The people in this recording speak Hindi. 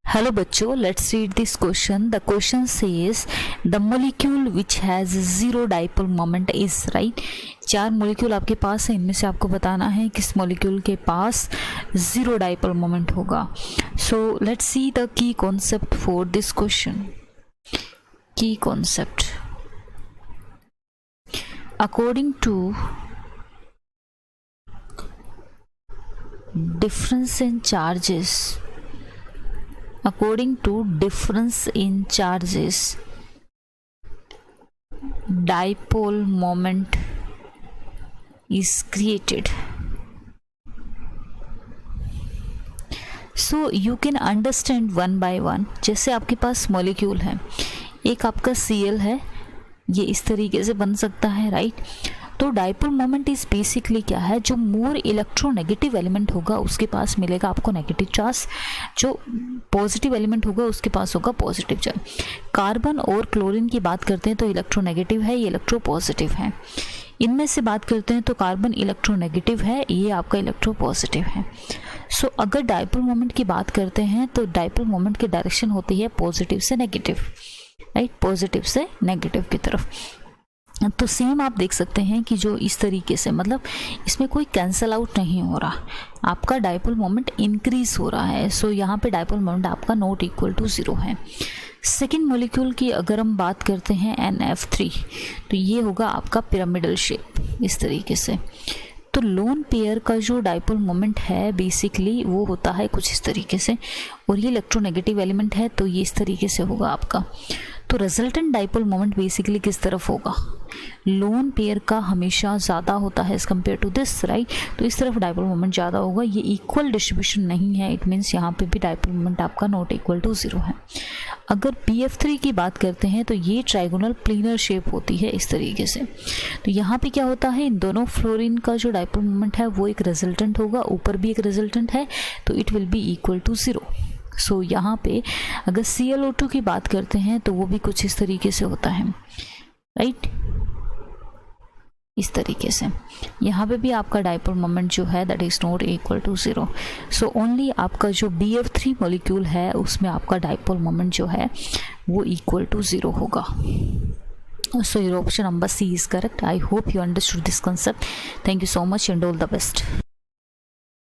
हेलो बच्चों, let's read this question. The question says the molecule which has zero dipole moment is right. 4 molecule आपके पास है, इनमें से आपको बताना है किस मॉलिक्यूल के पास जीरो डाइपोल मोमेंट होगा. So let's see the key concept for this question. Key concept according to difference in charges, according to difference in charges, dipole moment is created. So you can understand one by one. जैसे आपके पास मॉलिक्यूल है, एक आपका Cl है, ये इस तरीके से बन सकता है राइट. तो डाइपोल मोमेंट इज बेसिकली क्या है, जो मोर इलेक्ट्रोनेगेटिव एलिमेंट होगा उसके पास मिलेगा आपको नेगेटिव चार्ज, जो पॉजिटिव एलिमेंट होगा उसके पास होगा पॉजिटिव चार्ज. कार्बन और क्लोरीन की बात करते हैं तो इलेक्ट्रोनेगेटिव है, ये इलेक्ट्रो पॉजिटिव है. इनमें से बात करते हैं तो कार्बन इलेक्ट्रोनेगेटिव है, ये आपका इलेक्ट्रो पॉजिटिव है. सो अगर डाइपोल मोमेंट की बात करते हैं तो डाइपोल मोमेंट की डायरेक्शन होती है पॉजिटिव से नेगेटिव राइट, पॉजिटिव से नेगेटिव की तरफ. तो सेम आप देख सकते हैं कि जो इस तरीके से, मतलब इसमें कोई कैंसल आउट नहीं हो रहा, आपका डाइपोल मोमेंट इंक्रीज हो रहा है. सो यहाँ पे डाइपोल मोमेंट आपका नॉट इक्वल टू 0 है. सेकेंड मॉलिक्यूल की अगर हम बात करते हैं NF3, तो ये होगा आपका पिरामिडल शेप इस तरीके से. तो लोन पेयर का जो डाइपोल मोमेंट है बेसिकली वो होता है कुछ इस तरीके से, और ये इलेक्ट्रोनेगेटिव एलिमेंट है तो ये इस तरीके से होगा आपका. तो रिजल्टेंट डाइपोल मोमेंट बेसिकली किस तरफ होगा, लोन पेयर का हमेशा ज़्यादा होता है as compare to this right. तो इस तरफ डाइपोल मोमेंट ज़्यादा होगा, ये इक्वल डिस्ट्रीब्यूशन नहीं है, इट मीन्स यहाँ पे भी डाइपोल मोमेंट आपका नॉट इक्वल टू 0 है. अगर BF3 की बात करते हैं तो ये ट्राइगोनल प्लेनर शेप होती है इस तरीके से. तो यहाँ पे क्या होता है, इन दोनों फ्लोरीन का जो डाइपोल मोमेंट है वो एक रिजल्टेंट होगा, ऊपर भी एक रिजल्टेंट है, तो it will be equal to 0. So यहाँ पे अगर ClO2 की बात करते हैं तो वो भी कुछ इस तरीके से होता है राइट, इस तरीके से. यहाँ पे भी आपका डाइपोल मोमेंट जो है that is not equal to 0. So only आपका जो BF3 मॉलिक्यूल है उसमें आपका डाइपोल मोमेंट जो है वो इक्वल टू 0 होगा. So your option number C is correct. I hope you understood this concept. Thank you so much and all the best.